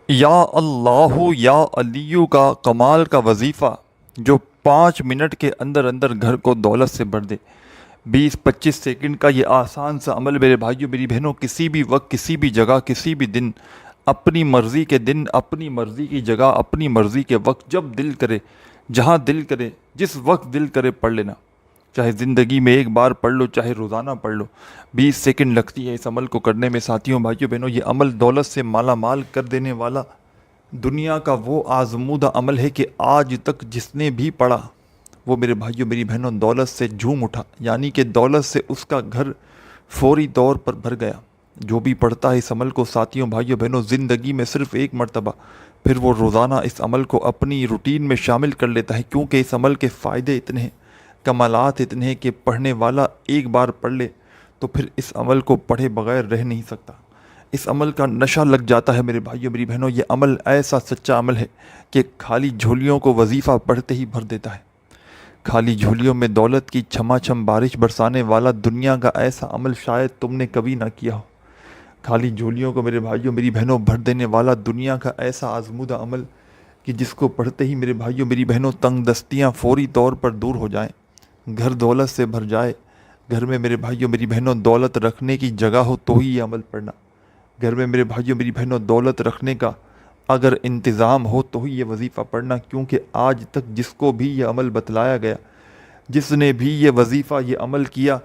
یا اللہ یا علیو کا کمال کا وظیفہ جو 5 منٹ کے اندر اندر گھر کو دولت سے بھر دے۔ 20-25 سیکنڈ کا یہ آسان سا عمل میرے بھائیوں میری بہنوں، کسی بھی وقت، کسی بھی جگہ، کسی بھی دن، اپنی مرضی کے دن، اپنی مرضی کی جگہ، اپنی مرضی کے وقت، جب دل کرے، جہاں دل کرے، جس وقت دل کرے پڑھ لینا۔ چاہے زندگی میں ایک بار پڑھ لو، چاہے روزانہ پڑھ لو۔ 20 سیکنڈ لگتی ہے اس عمل کو کرنے میں ساتھیوں بھائیوں بہنوں۔ یہ عمل دولت سے مالا مال کر دینے والا دنیا کا وہ آزمودہ عمل ہے کہ آج تک جس نے بھی پڑھا وہ میرے بھائیوں میری بہنوں دولت سے جھوم اٹھا، یعنی کہ دولت سے اس کا گھر فوری طور پر بھر گیا۔ جو بھی پڑھتا ہے اس عمل کو ساتھیوں بھائیوں بہنوں زندگی میں صرف ایک مرتبہ، پھر وہ روزانہ اس عمل کو اپنی روٹین میں شامل کر لیتا ہے، کیونکہ اس عمل کے فائدے اتنے ہیں، کمالات اتنے ہیں کہ پڑھنے والا ایک بار پڑھ لے تو پھر اس عمل کو پڑھے بغیر رہ نہیں سکتا۔ اس عمل کا نشہ لگ جاتا ہے میرے بھائیوں میری بہنوں۔ یہ عمل ایسا سچا عمل ہے کہ خالی جھولیوں کو وظیفہ پڑھتے ہی بھر دیتا ہے۔ خالی جھولیوں میں دولت کی چھما چھم بارش برسانے والا دنیا کا ایسا عمل شاید تم نے کبھی نہ کیا ہو۔ خالی جھولیوں کو میرے بھائیوں میری بہنوں بھر دینے والا دنیا کا ایسا آزمودہ عمل کہ جس کو پڑھتے ہی میرے بھائیوں میری بہنوں تنگ دستیاں فوری طور پر دور ہو جائیں، گھر دولت سے بھر جائے۔ گھر میں میرے بھائیوں میری بہنوں دولت رکھنے کی جگہ ہو تو ہی یہ عمل پڑھنا۔ گھر میں میرے بھائیوں میری بہنوں دولت رکھنے کا اگر انتظام ہو تو ہی یہ وظیفہ پڑھنا، کیونکہ آج تک جس کو بھی یہ عمل بتلایا گیا، جس نے بھی یہ وظیفہ یہ عمل کیا،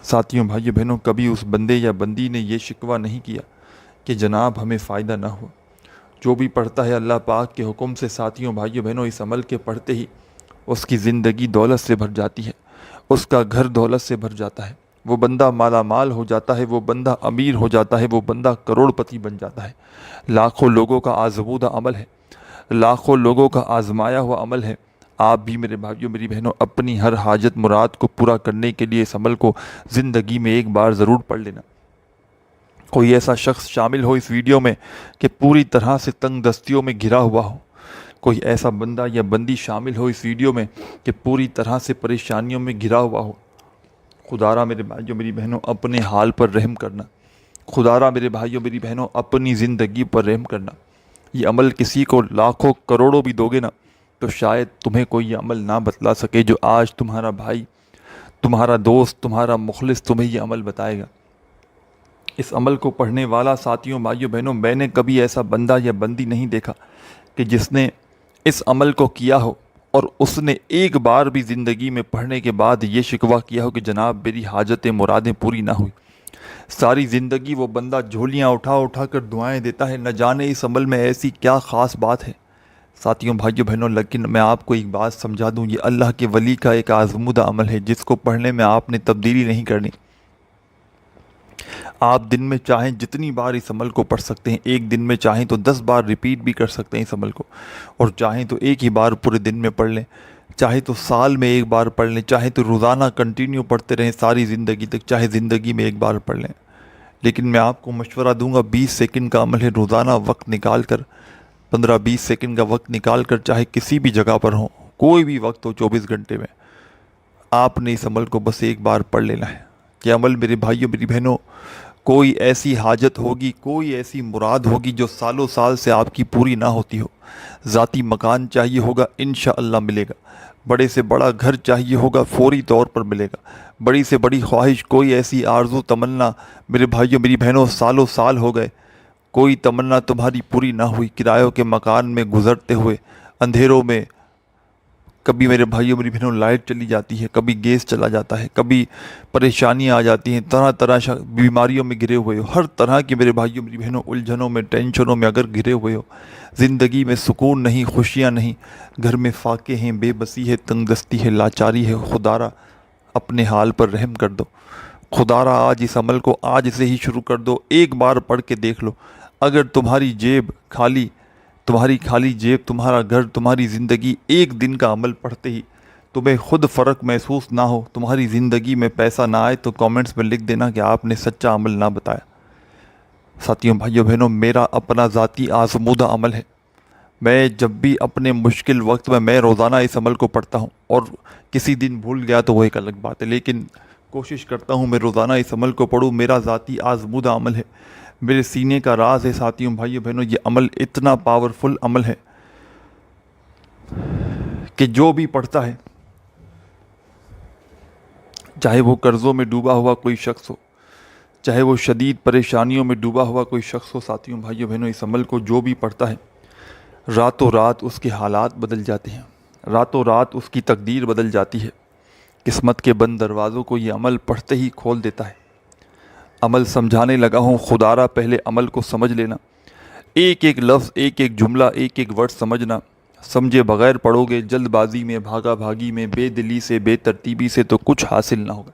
ساتھیوں بھائیوں بہنوں کبھی اس بندے یا بندی نے یہ شکوہ نہیں کیا کہ جناب ہمیں فائدہ نہ ہوا۔ جو بھی پڑھتا ہے اللہ پاک کے حکم سے ساتھیوں بھائیوں بہنوں اس عمل کے پڑھتے ہی اس کی زندگی دولت سے بھر جاتی ہے، اس کا گھر دولت سے بھر جاتا ہے، وہ بندہ مالا مال ہو جاتا ہے، وہ بندہ امیر ہو جاتا ہے، وہ بندہ کروڑ پتی بن جاتا ہے۔ لاکھوں لوگوں کا آزمودہ عمل ہے، لاکھوں لوگوں کا آزمایا ہوا عمل ہے۔ آپ بھی میرے بھائیوں میری بہنوں اپنی ہر حاجت مراد کو پورا کرنے کے لیے اس عمل کو زندگی میں ایک بار ضرور پڑھ لینا۔ کوئی ایسا شخص شامل ہو اس ویڈیو میں کہ پوری طرح سے تنگ دستیوں میں گھرا ہوا ہو، کوئی ایسا بندہ یا بندی شامل ہو اس ویڈیو میں کہ پوری طرح سے پریشانیوں میں گھرا ہوا ہو، خدا را میرے بھائیوں میری بہنوں اپنے حال پر رحم کرنا، خدا را میرے بھائیوں میری بہنوں اپنی زندگی پر رحم کرنا۔ یہ عمل کسی کو لاکھوں کروڑوں بھی دو گے نا تو شاید تمہیں کوئی یہ عمل نہ بتلا سکے جو آج تمہارا بھائی، تمہارا دوست، تمہارا مخلص تمہیں یہ عمل بتائے گا۔ اس عمل کو پڑھنے والا ساتھیوں بھائیوں بہنوں میں نے کبھی ایسا بندہ یا بندی نہیں دیکھا کہ جس نے اس عمل کو کیا ہو اور اس نے ایک بار بھی زندگی میں پڑھنے کے بعد یہ شکوہ کیا ہو کہ جناب میری حاجتیں مرادیں پوری نہ ہوئی۔ ساری زندگی وہ بندہ جھولیاں اٹھا اٹھا کر دعائیں دیتا ہے، نہ جانے اس عمل میں ایسی کیا خاص بات ہے ساتھیوں بھائیوں بہنوں۔ لیکن میں آپ کو ایک بات سمجھا دوں، یہ اللہ کے ولی کا ایک آزمودہ عمل ہے جس کو پڑھنے میں آپ نے تبدیلی نہیں کرنی۔ آپ دن میں چاہیں جتنی بار اس عمل کو پڑھ سکتے ہیں، ایک دن میں چاہیں تو 10 بار ریپیٹ بھی کر سکتے ہیں اس عمل کو، اور چاہیں تو ایک ہی بار پورے دن میں پڑھ لیں، چاہے تو سال میں ایک بار پڑھ لیں، چاہے تو روزانہ کنٹینیو پڑھتے رہیں ساری زندگی تک، چاہے زندگی میں ایک بار پڑھ لیں۔ لیکن میں آپ کو مشورہ دوں گا 20 سیکنڈ کا عمل ہے، روزانہ وقت نکال کر 15-20 سیکنڈ کا وقت نکال کر چاہے کسی بھی جگہ پر ہوں، کوئی بھی وقت ہو 24 گھنٹے میں، آپ نے اس عمل کو بس ایک بار پڑھ لینا ہے۔ یہ عمل میرے بھائیوں میری بہنوں کوئی ایسی حاجت ہوگی، کوئی ایسی مراد ہوگی جو سالوں سال سے آپ کی پوری نہ ہوتی ہو، ذاتی مکان چاہیے ہوگا انشاءاللہ ملے گا، بڑے سے بڑا گھر چاہیے ہوگا فوری طور پر ملے گا، بڑی سے بڑی خواہش، کوئی ایسی آرزو تمنا میرے بھائیوں میری بہنوں سالوں سال ہو گئے، کوئی تمنا تمہاری پوری نہ ہوئی، کرایوں کے مکان میں گزرتے ہوئے اندھیروں میں، کبھی میرے بھائیوں میری بہنوں لائٹ چلی جاتی ہے، کبھی گیس چلا جاتا ہے، کبھی پریشانیاں آ جاتی ہیں، طرح طرح بیماریوں میں گھرے ہوئے ہو، ہر طرح کے میرے بھائیوں میری بہنوں الجھنوں میں، ٹینشنوں میں اگر گھرے ہوئے ہو، زندگی میں سکون نہیں، خوشیاں نہیں، گھر میں فاقے ہیں، بے بسی ہے، تنگ دستی ہے، لاچاری ہے، خدا را اپنے حال پر رحم کر دو۔ خدا را آج اس عمل کو آج سے ہی شروع کر دو، ایک بار پڑھ کے دیکھ لو، اگر تمہاری جیب خالی، تمہاری خالی جیب، تمہارا گھر، تمہاری زندگی ایک دن کا عمل پڑھتے ہی تمہیں خود فرق محسوس نہ ہو، تمہاری زندگی میں پیسہ نہ آئے تو کامنٹس میں لکھ دینا کہ آپ نے سچا عمل نہ بتایا۔ ساتھیوں بھائیوں بہنوں میرا اپنا ذاتی آزمودہ عمل ہے، میں جب بھی اپنے مشکل وقت میں روزانہ اس عمل کو پڑھتا ہوں، اور کسی دن بھول گیا تو وہ ایک الگ بات ہے، لیکن کوشش کرتا ہوں میں روزانہ اس عمل کو پڑھوں، میرا ذاتی آزمودہ عمل ہے۔ میرے سینے کا راز ہے ساتھیوں بھائیوں بہنوں، یہ عمل اتنا پاورفل عمل ہے کہ جو بھی پڑھتا ہے، چاہے وہ قرضوں میں ڈوبا ہوا کوئی شخص ہو، چاہے وہ شدید پریشانیوں میں ڈوبا ہوا کوئی شخص ہو، ساتھیوں بھائیوں بہنوں، اس عمل کو جو بھی پڑھتا ہے، راتوں رات اس کے حالات بدل جاتے ہیں، راتوں رات اس کی تقدیر بدل جاتی ہے۔ قسمت کے بند دروازوں کو یہ عمل پڑھتے ہی کھول دیتا ہے۔ عمل سمجھانے لگا ہوں، خدا را پہلے عمل کو سمجھ لینا، ایک ایک لفظ، ایک ایک جملہ، ایک ایک ورڈ سمجھنا، سمجھے بغیر پڑھو گے، جلد بازی میں، بھاگا بھاگی میں، بے دلی سے، بے ترتیبی سے تو کچھ حاصل نہ ہوگا۔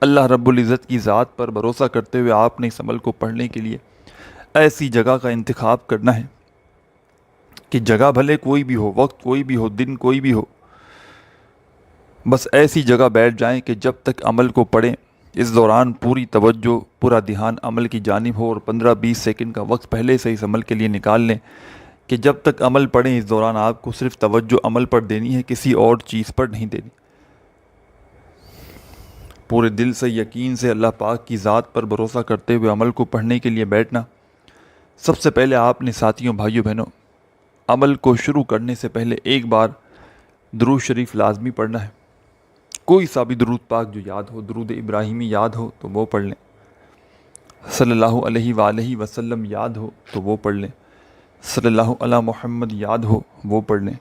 اللہ رب العزت کی ذات پر بھروسہ کرتے ہوئے آپ نے اس عمل کو پڑھنے کے لیے ایسی جگہ کا انتخاب کرنا ہے کہ جگہ بھلے کوئی بھی ہو، وقت کوئی بھی ہو، دن کوئی بھی ہو، بس ایسی جگہ بیٹھ جائیں کہ جب تک عمل کو پڑھیں اس دوران پوری توجہ، پورا دھیان عمل کی جانب ہو، اور 15-20 سیکنڈ کا وقت پہلے سے اس عمل کے لیے نکال لیں کہ جب تک عمل پڑھیں اس دوران آپ کو صرف توجہ عمل پر دینی ہے، کسی اور چیز پر نہیں دینی۔ پورے دل سے، یقین سے، اللہ پاک کی ذات پر بھروسہ کرتے ہوئے عمل کو پڑھنے کے لیے بیٹھنا۔ سب سے پہلے آپ نے ساتھیوں بھائیوں بہنوں عمل کو شروع کرنے سے پہلے ایک بار درود شریف لازمی پڑھنا ہے۔ کوئی سا بھی درود پاک جو یاد ہو، درود ابراہیمی یاد ہو تو وہ پڑھ لیں، صلی اللہ علیہ وآلہ وسلم یاد ہو تو وہ پڑھ لیں، صلی اللہ علی محمد یاد ہو وہ پڑھ لیں۔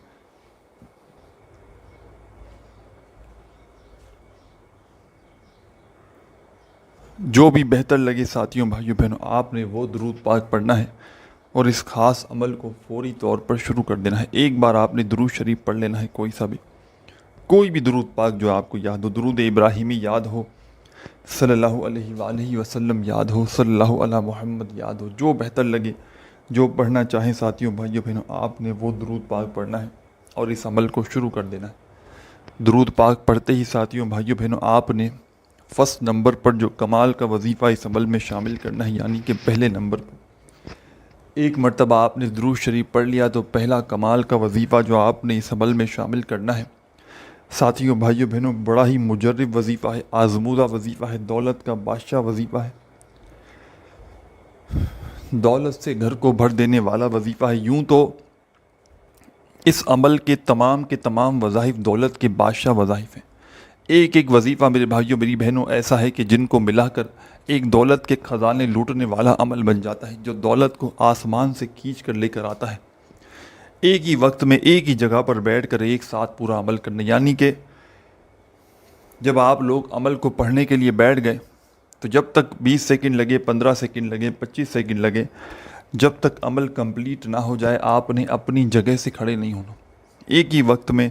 جو بھی بہتر لگے ساتھیوں بھائیوں بہنوں، آپ نے وہ درود پاک پڑھنا ہے اور اس خاص عمل کو فوری طور پر شروع کر دینا ہے۔ ایک بار آپ نے درود شریف پڑھ لینا ہے، کوئی بھی درود پاک جو آپ کو یاد ہو، درود ابراہیمی یاد ہو، صلی اللہ علیہ وآلہ وسلم یاد ہو، صلی اللہ علی محمد یاد ہو، جو بہتر لگے، جو پڑھنا چاہیں ساتھیوں بھائیوں بہنوں، آپ نے وہ درود پاک پڑھنا ہے اور اس عمل کو شروع کر دینا ہے۔ درود پاک پڑھتے ہی ساتھیوں بھائیوں بہنوں آپ نے فرسٹ نمبر پر جو کمال کا وظیفہ اس عمل میں شامل کرنا ہے، یعنی کہ پہلے نمبر پر ایک مرتبہ آپ نے درود شریف پڑھ لیا تو پہلا کمال کا وظیفہ جو آپ نے اس عمل میں شامل کرنا ہے ساتھیوں بھائیوں بہنوں، بڑا ہی مجرب وظیفہ ہے، آزمودہ وظیفہ ہے، دولت کا بادشاہ وظیفہ ہے، دولت سے گھر کو بھر دینے والا وظیفہ ہے۔ یوں تو اس عمل کے تمام وظائف دولت کے بادشاہ وظائف ہیں۔ ایک ایک وظیفہ میرے بھائیوں میری بہنوں ایسا ہے کہ جن کو ملا کر ایک دولت کے خزانے لوٹنے والا عمل بن جاتا ہے، جو دولت کو آسمان سے کھینچ کر لے کر آتا ہے۔ ایک ہی وقت میں ایک ہی جگہ پر بیٹھ کر ایک ساتھ پورا عمل کرنا، یعنی کہ جب آپ لوگ عمل کو پڑھنے کے لیے بیٹھ گئے تو جب تک 20 سیکنڈ لگے، 15 سیکنڈ لگے، 25 سیکنڈ لگے، جب تک عمل کمپلیٹ نہ ہو جائے آپ نے اپنی جگہ سے کھڑے نہیں ہونا۔ ایک ہی وقت میں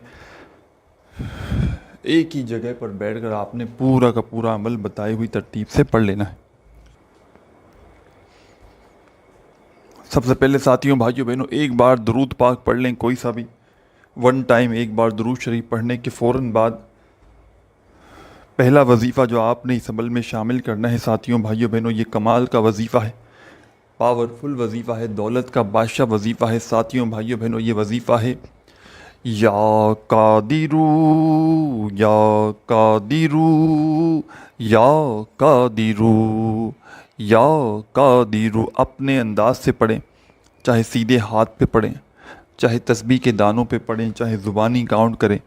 ایک ہی جگہ پر بیٹھ کر آپ نے پورا کا پورا عمل بتائی ہوئی ترتیب سے پڑھ لینا ہے۔ سب سے پہلے ساتھیوں بھائیوں بہنوں ایک بار درود پاک پڑھ لیں، کوئی سا بھی ون ٹائم ایک بار درود شریف پڑھنے کے فوراً بعد پہلا وظیفہ جو آپ نے اس عمل میں شامل کرنا ہے ساتھیوں بھائیوں بہنوں، یہ کمال کا وظیفہ ہے، پاورفل وظیفہ ہے، دولت کا بادشاہ وظیفہ ہے ساتھیوں بھائیوں بہنوں۔ یہ وظیفہ ہے یا قادرو یا قادرو یا قادرو یا قادرو۔ اپنے انداز سے پڑھیں، چاہے سیدھے ہاتھ پہ پڑھیں، چاہے تسبیح کے دانوں پہ پڑھیں، چاہے زبانی کاؤنٹ کریں،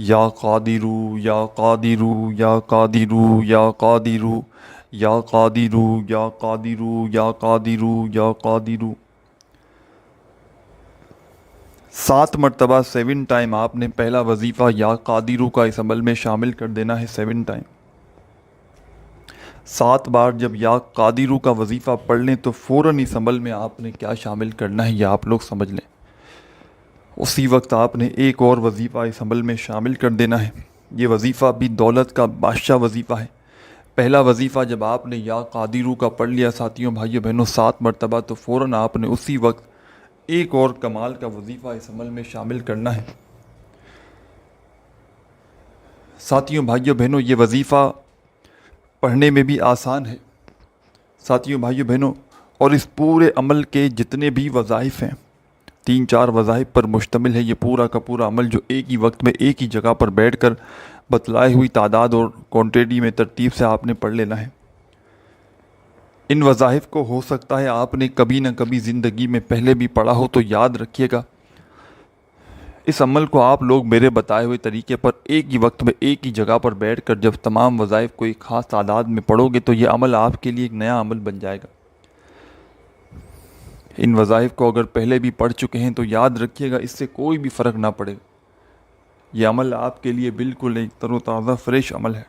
یا قادرو یا قادرو یا قادرو یا قادرو یا قادرو یا قادرو یا قادرو یا قادرو۔ 7 مرتبہ 7 ٹائم آپ نے پہلا وظیفہ یا قادرو کا اس عمل میں شامل کر دینا ہے، 7 ٹائم۔ 7 بار جب یا قادرو کا وظیفہ پڑھ لیں تو فوراً اس عمل میں آپ نے کیا شامل کرنا ہے یہ آپ لوگ سمجھ لیں۔ اسی وقت آپ نے ایک اور وظیفہ اس عمل میں شامل کر دینا ہے، یہ وظیفہ بھی دولت کا بادشاہ وظیفہ ہے۔ پہلا وظیفہ جب آپ نے یا قادرو کا پڑھ لیا ساتھیوں بھائیوں بہنوں 7 مرتبہ تو فوراً آپ نے اسی وقت ایک اور کمال کا وظیفہ اس عمل میں شامل کرنا ہے۔ ساتھیوں بھائیوں بہنوں یہ وظیفہ پڑھنے میں بھی آسان ہے ساتھیوں بھائیوں بہنوں، اور اس پورے عمل کے جتنے بھی وظائف ہیں 3-4 وظائف پر مشتمل ہے یہ پورا کا پورا عمل، جو ایک ہی وقت میں ایک ہی جگہ پر بیٹھ کر بتلائی ہوئی تعداد اور کوانٹٹی میں ترتیب سے آپ نے پڑھ لینا ہے۔ ان وظائف کو ہو سکتا ہے آپ نے کبھی نہ کبھی زندگی میں پہلے بھی پڑھا ہو، تو یاد رکھیے گا اس عمل کو آپ لوگ میرے بتائے ہوئے طریقے پر ایک ہی وقت میں ایک ہی جگہ پر بیٹھ کر جب تمام وظائف کو ایک خاص تعداد میں پڑھو گے تو یہ عمل آپ کے لیے ایک نیا عمل بن جائے گا۔ ان وظائف کو اگر پہلے بھی پڑھ چکے ہیں تو یاد رکھیے گا اس سے کوئی بھی فرق نہ پڑے گا، یہ عمل آپ کے لیے بالکل ایک تر و تازہ فریش عمل ہے۔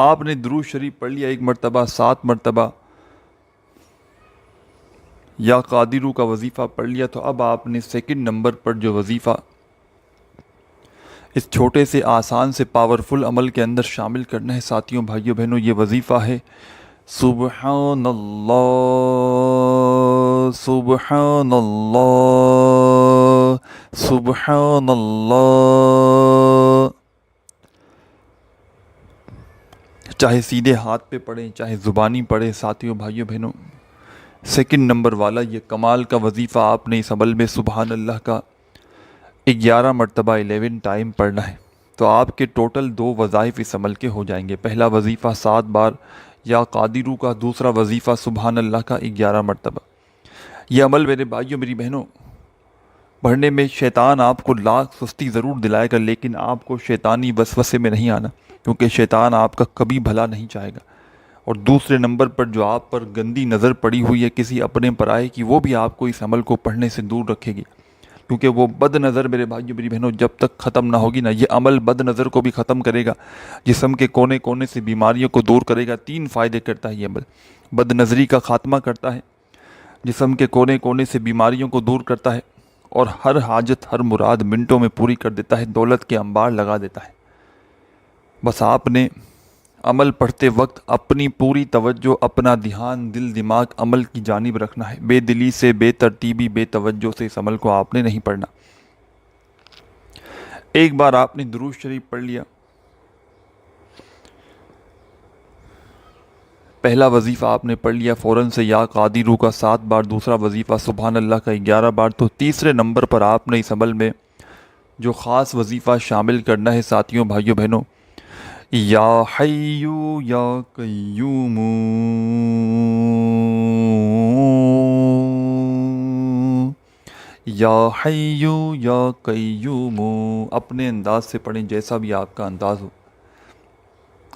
آپ نے درود شریف پڑھ لیا ایک مرتبہ، 7 مرتبہ یا قادرو کا وظیفہ پڑھ لیا، تو اب آپ نے سیکنڈ نمبر پر جو وظیفہ اس چھوٹے سے آسان سے پاورفل عمل کے اندر شامل کرنا ہے ساتھیوں بھائیوں بہنوں، یہ وظیفہ ہے سبحان اللہ سبحان اللہ سبحان اللہ۔ چاہے سیدھے ہاتھ پہ پڑھیں چاہے زبانی پڑھیں ساتھیوں بھائیوں بہنوں، سیکنڈ نمبر والا یہ کمال کا وظیفہ آپ نے اس عمل میں سبحان اللہ کا 11 مرتبہ 11 ٹائم پڑھنا ہے، تو آپ کے ٹوٹل 2 وظائف اس عمل کے ہو جائیں گے۔ پہلا وظیفہ 7 بار یا قادرو کا، دوسرا وظیفہ سبحان اللہ کا 11 مرتبہ۔ یہ عمل میرے بھائیوں میری بہنوں پڑھنے میں شیطان آپ کو لاکھ سستی ضرور دلائے گا، لیکن آپ کو شیطانی وسوسے میں نہیں آنا، کیونکہ شیطان آپ کا کبھی بھلا نہیں چاہے گا۔ اور دوسرے نمبر پر جو آپ پر گندی نظر پڑی ہوئی ہے کسی اپنے پرائے کی، وہ بھی آپ کو اس عمل کو پڑھنے سے دور رکھے گی، کیونکہ وہ بد نظر میرے بھائیوں میری بہنوں جب تک ختم نہ ہوگی نا، یہ عمل بد نظر کو بھی ختم کرے گا، جسم کے کونے کونے سے بیماریوں کو دور کرے گا۔ 3 فائدے کرتا ہے یہ عمل، بد نظری کا خاتمہ کرتا ہے، جسم کے کونے کونے سے بیماریوں کو دور کرتا ہے، اور ہر حاجت ہر مراد منٹوں میں پوری کر دیتا ہے، دولت کے انبار لگا دیتا ہے۔ بس آپ نے عمل پڑھتے وقت اپنی پوری توجہ اپنا دھیان دل دماغ عمل کی جانب رکھنا ہے، بے دلی سے بے ترتیبی بے توجہ سے اس عمل کو آپ نے نہیں پڑھنا۔ ایک بار آپ نے درود شریف پڑھ لیا، پہلا وظیفہ آپ نے پڑھ لیا فوراً سے یا قادرو کا 7 بار، دوسرا وظیفہ سبحان اللہ کا 11 بار، تو تیسرے نمبر پر آپ نے اس عمل میں جو خاص وظیفہ شامل کرنا ہے ساتھیوں بھائیوں بہنوں، یا حیو یا قیوم یا حیو یا قیوم، اپنے انداز سے پڑھیں جیسا بھی آپ کا انداز ہو،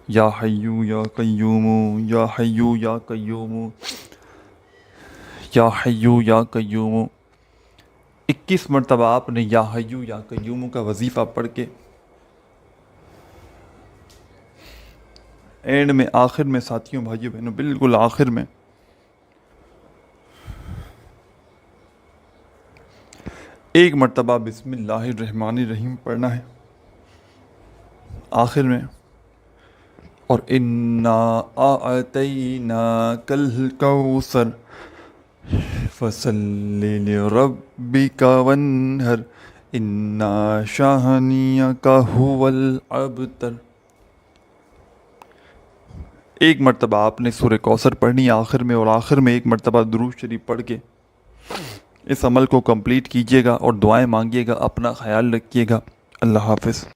یا حیو یا قیوم یا حیو یا قیوم یا حیو یا قیوم۔ 21 مرتبہ آپ نے یا حیو یا قیوم کا وظیفہ پڑھ کے اینڈ میں آخر میں ساتھیوں بھائیوں بہنوں بالکل آخر میں ایک مرتبہ بسم اللہ الرحمن الرحیم پڑھنا ہے آخر میں، اور انا اعطیناک الکوثر فصلی لربک وانحر انا شانئک ھو الابتر۔ ایک مرتبہ آپ نے سورہ کوثر پڑھنی آخر میں، اور آخر میں ایک مرتبہ درود شریف پڑھ کے اس عمل کو کمپلیٹ کیجیے گا اور دعائیں مانگیے گا، اپنا خیال رکھیے گا۔ اللہ حافظ۔